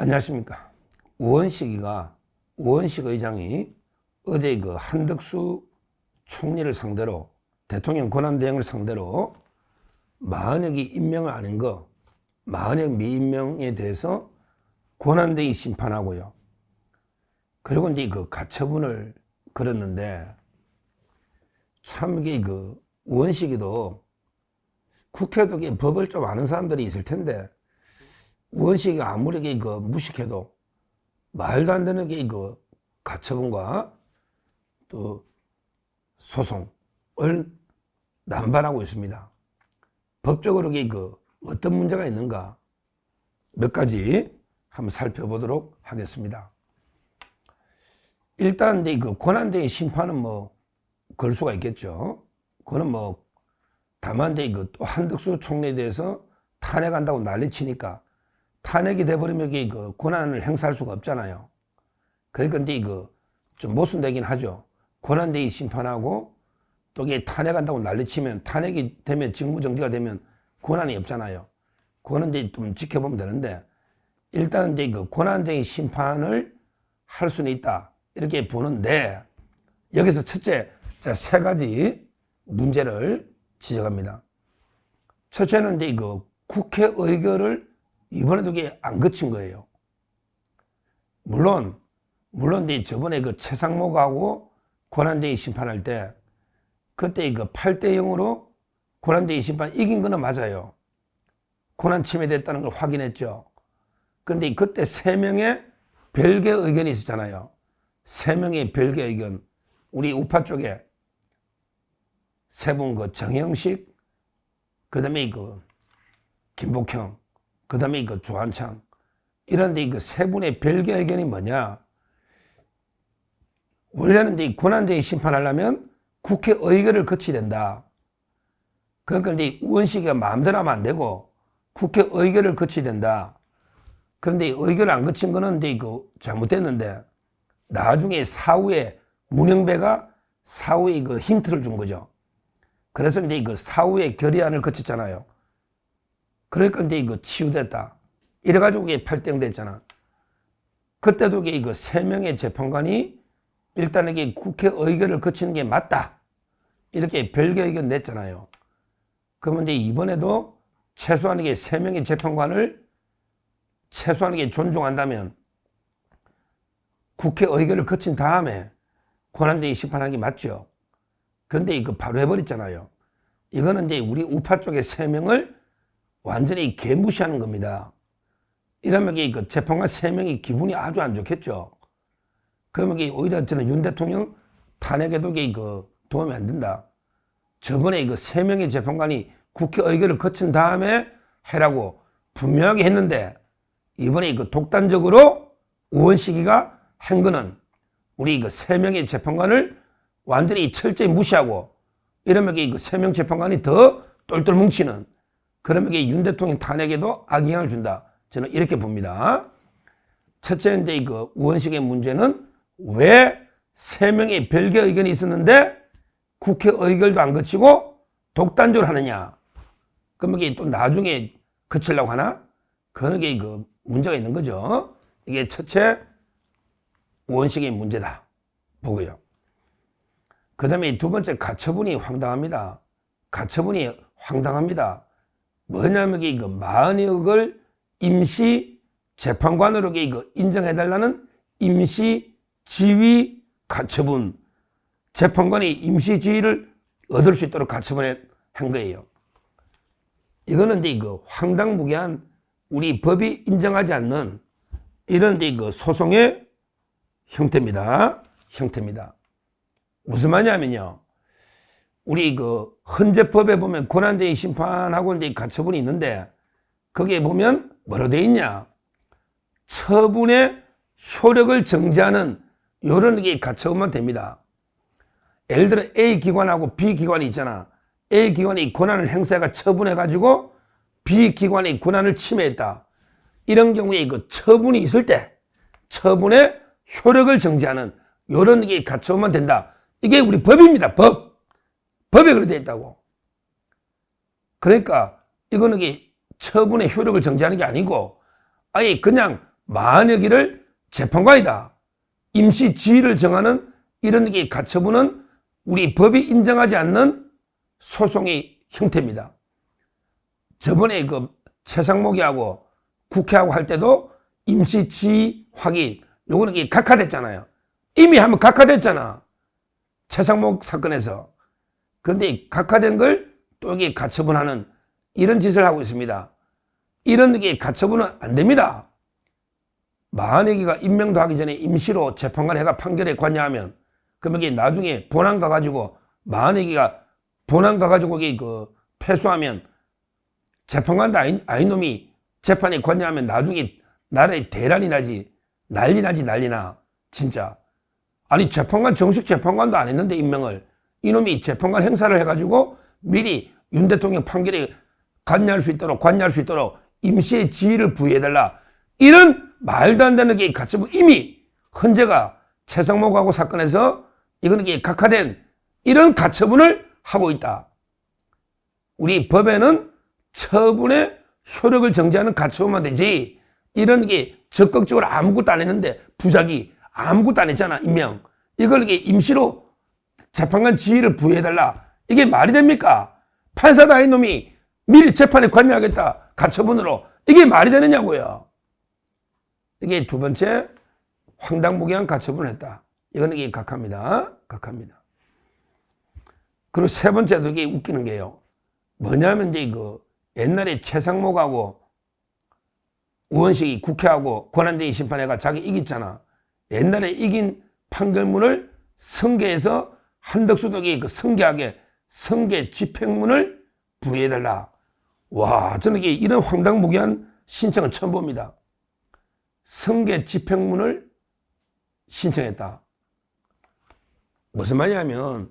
안녕하십니까. 우원식 의장이 어제 그 한덕수 총리를 상대로 대통령 권한대행을 상대로 마흔여기 임명을 안 한 거, 마흔여기 미임명에 대해서 권한대행이 심판하고요. 그리고 이제 그 가처분을 걸었는데 참 이게 그 우원식이도 국회도 법을 좀 아는 사람들이 있을 텐데 우원식이 아무리 그 무식해도 말도 안 되는 게 그 가처분과 또 소송을 남발하고 있습니다. 법적으로 그 어떤 문제가 있는가 몇 가지 한번 살펴보도록 하겠습니다. 일단 그 권한대행 심판은 뭐 걸 수가 있겠죠. 그거는 뭐 다만 그 또 한덕수 총리에 대해서 탄핵한다고 난리치니까 탄핵이 돼버리면 그 권한을 행사할 수가 없잖아요. 그러니까 이제 좀 모순되긴 하죠. 권한대행이 심판하고 또 이게 탄핵한다고 난리치면 탄핵이 되면 직무정지가 되면 권한이 없잖아요. 그거는 이제 좀 지켜보면 되는데 일단 이제 그 권한대행 심판을 할 수는 있다 이렇게 보는데 여기서 첫째 세 가지 문제를 지적합니다. 첫째는 이제 국회 의결을 이번에도 이게 안 거친 거예요. 물론 이제 저번에 최상목하고 권한대행 심판할 때 그때 8대 0으로 권한대행 심판 이긴 거는 맞아요. 권한 침해됐다는 걸 확인했죠. 그런데 그때 3명의 별개 의견이 있었잖아요. 3명의 별개 의견. 우리 우파 쪽에 세 분 정영식, 그 다음에 김복형, 그 다음에 조한창. 이런데 세 분의 별개 의견이 뭐냐? 원래는 이제 권한대행 심판하려면 국회 의결을 거쳐야 된다. 그러니까 이제 우원식이가 마음대로 하면 안 되고 국회 의결을 거쳐야 된다. 그런데 의결을 안 거친 거는 이제 잘못됐는데 나중에 사후에 문영배가 사후에 힌트를 준 거죠. 그래서 이제 사후에 결의안을 거쳤잖아요. 그러니까 이제 치유됐다. 이래가지고 이게 8대 0 됐잖아. 그때도 이게 3명의 재판관이 일단 이게 국회 의결을 거치는 게 맞다. 이렇게 별개 의견 냈잖아요. 그러면 이제 이번에도 최소한 이게 3명의 재판관을 최소한 이게 존중한다면 국회 의결을 거친 다음에 권한대행이 심판하는 게 맞죠. 그런데 바로 해버렸잖아요. 이거는 이제 우리 우파 쪽의 3명을 완전히 개무시하는 겁니다. 이러면 재판관 3명이 기분이 아주 안 좋겠죠. 그러면 오히려 저는 윤 대통령 탄핵에도 도움이 안 된다. 저번에 3명의 재판관이 국회 의결을 거친 다음에 해라고 분명하게 했는데 이번에 독단적으로 우원식이가 한 거는 우리 3명의 재판관을 완전히 철저히 무시하고 이러면 3명 재판관이 더 똘똘 뭉치는 그러면 윤 대통령 탄핵에도 악영향을 준다. 저는 이렇게 봅니다. 첫째 이제 우원식의 문제는 왜 3명의 별개 의견이 있었는데 국회 의결도 안 거치고 독단적으로 하느냐. 그러면 이게 또 나중에 거치려고 하나? 그런 게 문제가 있는 거죠. 이게 첫째 우원식의 문제다. 보고요. 그 다음에 두 번째 가처분이 황당합니다. 가처분이 황당합니다. 뭐냐면 이게 40억을 임시 재판관으로 인정해달라는 임시 지위 가처분. 재판관이 임시 지위를 얻을 수 있도록 가처분을 한 거예요. 이거는 이제 황당무계한 우리 법이 인정하지 않는 이런 소송의 형태입니다. 무슨 말이냐면요. 우리 헌재법에 보면 권한대행 심판하고 이제 가처분이 있는데 거기에 보면 뭐로 돼 있냐? 처분의 효력을 정지하는 이런 게 가처분만 됩니다. 예를 들어 A 기관하고 B 기관이 있잖아. A 기관이 권한을 행사해가 처분해가지고 B 기관의 권한을 침해했다. 이런 경우에 처분이 있을 때 처분의 효력을 정지하는 이런 게 가처분만 된다. 이게 우리 법입니다. 법에 그렇게 되어 있다고. 그러니까 이거는 처분의 효력을 정지하는 게 아니고 아예 그냥 만여기를 재판관이다. 임시 지위를 정하는 이런 게 가처분은 우리 법이 인정하지 않는 소송의 형태입니다. 저번에 그 최상목이하고 국회하고 할 때도 임시 지위 확인, 요거는 이게 각하됐잖아요. 이미 한번 각하됐잖아. 최상목 사건에서. 그런데 각하된 걸 또 이게 가처분하는 이런 짓을 하고 있습니다. 이런 게 가처분은 안 됩니다. 만약에가 임명도 하기 전에 임시로 재판관 해가 판결에 관여하면 그러면 이게 나중에 본안 가가지고 만약에가 본안 가가지고 이게 그 패소하면 재판관도 아닌 놈이 재판에 관여하면 나중에 나라에 대란이 나지. 난리 나. 진짜. 아니 재판관 정식 재판관도 안 했는데 임명을 이놈이 재판관 행사를 해가지고 미리 윤 대통령 판결에 관여할 수 있도록 임시의 지위를 부여해달라. 이런 말도 안 되는 게 가처분 이미 헌재가 최상목하고 사건에서 이거는 게 각하된 이런 가처분을 하고 있다. 우리 법에는 처분의 효력을 정지하는 가처분만 되지 이런 게 적극적으로 아무것도 안 했는데 부작위 아무것도 안 했잖아. 임명. 이걸 이게 임시로 재판관 지위를 부여해달라. 이게 말이 됩니까? 판사도 아닌 놈이 미리 재판에 관여하겠다. 가처분으로. 이게 말이 되느냐고요. 이게 두 번째 황당무계한 가처분을 했다. 이거는 이게 각합니다. 그리고 세 번째도 이게 웃기는 게요. 뭐냐면 이제 그 옛날에 최상목하고 우원식이 국회하고 권한대행 심판회가 자기 이겼잖아. 옛날에 이긴 판결문을 승계해서 한덕수도 그 승계하게 승계 집행문을 부여해달라. 와, 저는 이게 이런 황당무계한 신청은 처음 봅니다. 승계 집행문을 신청했다. 무슨 말이냐면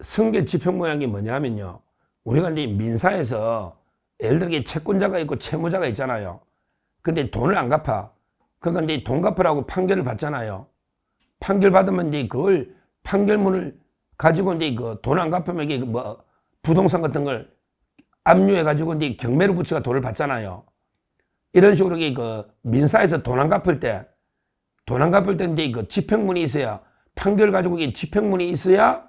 승계 집행문이라는 게 뭐냐면요. 우리가 이제 민사에서 예를 들어 채권자가 있고 채무자가 있잖아요. 근데 돈을 안 갚아. 그러니까 이제 돈 갚으라고 판결을 받잖아요. 판결 받으면 이제 그걸 판결문을 가지고 이제 그 돈 안 갚으면 이게 뭐 부동산 같은 걸 압류해가지고 이제 경매로 부처가 돈을 받잖아요. 이런 식으로 그 민사에서 돈 안 갚을 때 이제 그 집행문이 있어야 판결 가지고 이게 집행문이 있어야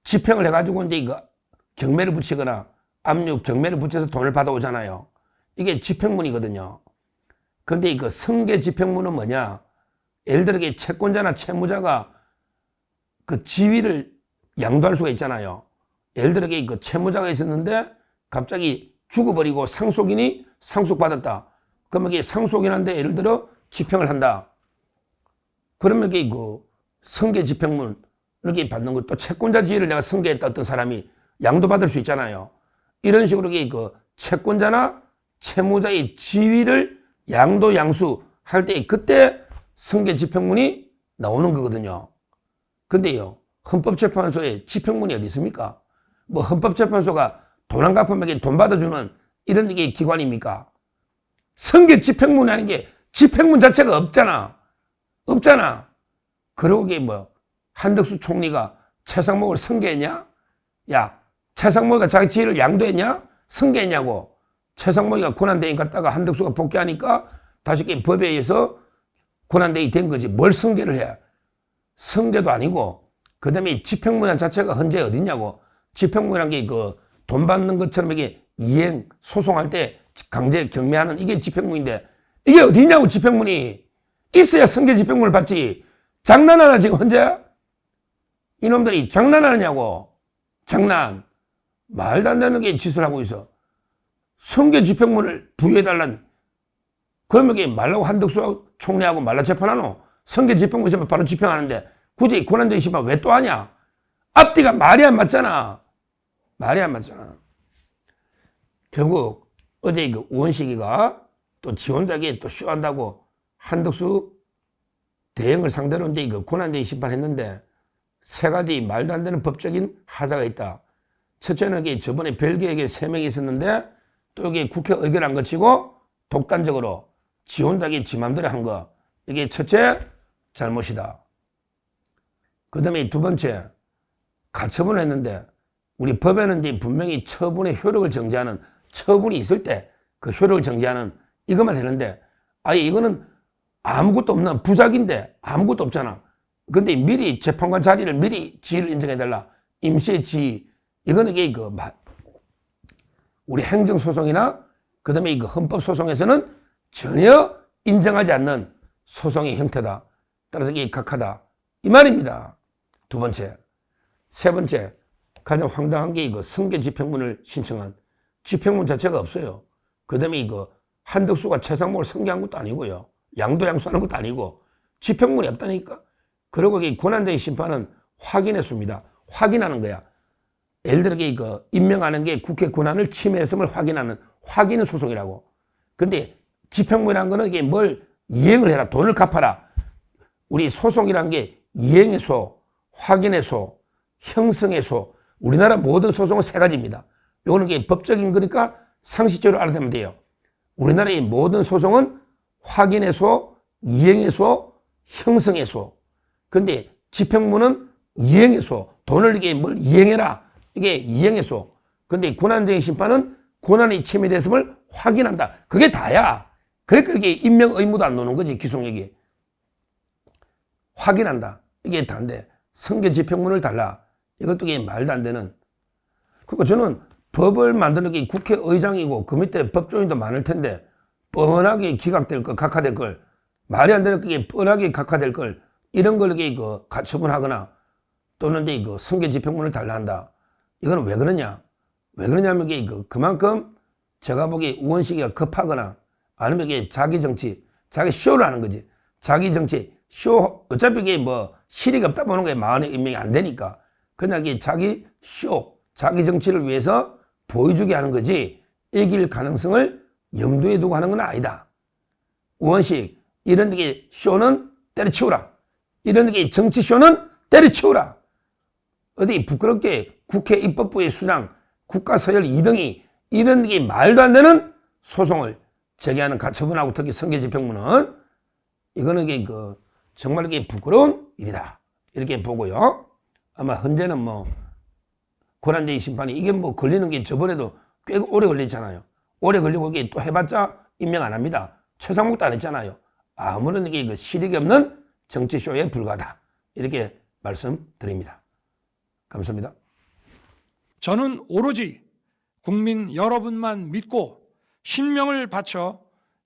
집행을 해가지고 이제 그 경매를 붙이거나 압류 경매를 붙여서 돈을 받아오잖아요. 이게 집행문이거든요. 그런데 그 승계 집행문은 뭐냐? 예를 들어 채권자나 채무자가 그 지위를 양도할 수가 있잖아요. 예를 들어 그 채무자가 있었는데 갑자기 죽어버리고 상속인이 상속받았다. 그러면 이게 상속인한테 예를 들어 집행을 한다. 그러면 이게 그 승계 집행문 이렇게 받는 것도 채권자 지위를 내가 승계했다 어떤 사람이 양도받을 수 있잖아요. 이런 식으로 그 채권자나 채무자의 지위를 양도 양수할 때 그때 승계 집행문이 나오는 거거든요. 근데요, 헌법재판소에 집행문이 어디 있습니까? 뭐 헌법재판소가 돈 안 갚으면 돈 받아주는 이런 게 기관입니까? 승계 집행문이라는 게 집행문 자체가 없잖아. 그러고 뭐 한덕수 총리가 최상목을 승계했냐? 야, 최상목이가 자기 지위를 양도했냐? 승계했냐고. 최상목이가 권한대행 갔다가 한덕수가 복귀하니까 다시 법에 의해서 권한대행이 된 거지. 뭘 승계를 해? 승계도 아니고 그 다음에 집행문란 자체가 헌재에 어딨냐고. 집행문이란 게 그 돈 받는 것처럼 이게 이행, 소송할 때 강제 경매하는 이게 집행문인데 이게 어디냐고 집행문이. 있어야 승계 집행문을 받지. 장난하나 지금 헌재? 이놈들이 장난하느냐고. 장난. 말도 안 되는 게 짓을 하고 있어. 승계 집행문을 부여해달란. 그러면 이게 말라고 한덕수 총리하고 말라 재판하노? 승계 집행문 있으면 바로 집행하는데 굳이 권한대행 심판 왜 또 하냐? 앞뒤가 말이 안 맞잖아. 결국 어제 그 우원식이가 또 지원자에게 또 쇼한다고 한덕수 대행을 상대로 이제 그 권한대행 심판했는데 세 가지 말도 안 되는 법적인 하자가 있다. 첫째는 이게 저번에 벨기에에 3명이 있었는데 또 여기 국회 의결 안 거치고 독단적으로 지원자에게 지 맘대로 한 거. 이게 첫째 잘못이다. 그 다음에 두 번째 가처분을 했는데 우리 법에는 이제 분명히 처분의 효력을 정지하는 처분이 있을 때 그 효력을 정지하는 이것만 되는데 아예 이거는 아무것도 없는 부작인데 아무것도 없잖아. 근데 미리 재판관 자리를 미리 지위를 인정해달라. 임시의 지위. 이거는 이게 우리 행정소송이나 그 다음에 이거 헌법소송에서는 전혀 인정하지 않는 소송의 형태다. 따라서 이게 각하다. 이 말입니다. 두 번째. 세 번째. 가장 황당한 게 이거 승계집행문을 신청한 집행문 자체가 없어요. 그 다음에 이거 한덕수가 최상목을 승계한 것도 아니고요. 양도양수하는 것도 아니고 집행문이 없다니까. 그리고 이 권한대행 심판은 확인했습니다. 확인하는 거야. 예를 들어 이거 임명하는 게 국회 권한을 침해했음을 확인하는 확인 소송이라고. 근데 집행문이라는 거는 이게 뭘 이행을 해라. 돈을 갚아라. 우리 소송이란 게 이행의 소, 확인의 소, 형성의 소. 우리나라 모든 소송은 세 가지입니다. 요거는 이게 법적인 거니까 상식적으로 알아두면 돼요. 우리나라의 모든 소송은 확인의 소, 이행의 소, 형성의 소. 근데 집행문은 이행의 소. 돈을 이게 뭘 이행해라. 이게 이행의 소. 근데 권한대행 심판은 권한이 침해됐음을 확인한다. 그게 다야. 그러니까 이게 임명 의무도 안 노는 거지, 기속력이. 확인한다. 이게 다인데, 승계 집행문을 달라. 이것도 이게 말도 안 되는. 그러니까 저는 법을 만드는 게 국회의장이고 그 밑에 법조인도 많을 텐데, 뻔하게 기각될 걸, 각하될 걸, 말이 안 되는 게 뻔하게 각하될 걸, 이런 걸 이게 가처분하거나 또는 이제 승계 집행문을 달라 한다. 이거는 왜 그러냐? 왜 그러냐면 이게 그만큼 제가 보기에 우원식이가 급하거나 아니면 이게 자기 정치, 자기 쇼를 하는 거지. 자기 정치, 쇼, 어차피 이게 실익 없다 보는 거에 마흔의 임명이 안 되니까. 그냥 이게 자기 쇼, 자기 정치를 위해서 보여주게 하는 거지. 이길 가능성을 염두에 두고 하는 건 아니다. 우원식, 이런 게 쇼는 때려치우라. 이런 게 정치 쇼는 때려치우라. 어디 부끄럽게 국회 입법부의 수장, 국가서열 2등이 이런 게 말도 안 되는 소송을 제기하는 가처분하고 특히 승계집행문은 이거는 이게 정말 이게 부끄러운 일이다. 이렇게 보고요. 아마 현재는 권한대행 심판이 이게 걸리는 게 저번에도 꽤 오래 걸리잖아요. 오래 걸리고 이게 또 해봤자 임명 안 합니다. 최상목도 안 했잖아요. 아무런 이게 실익이 없는 정치쇼에 불과하다. 이렇게 말씀드립니다. 감사합니다. 저는 오로지 국민 여러분만 믿고 신명을 바쳐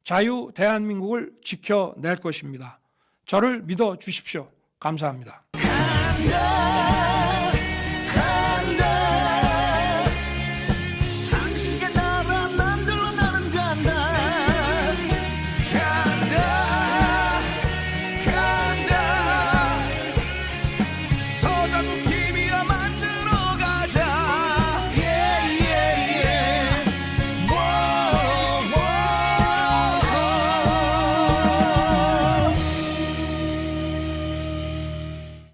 자유 대한민국을 지켜낼 것입니다. 저를 믿어 주십시오. 감사합니다.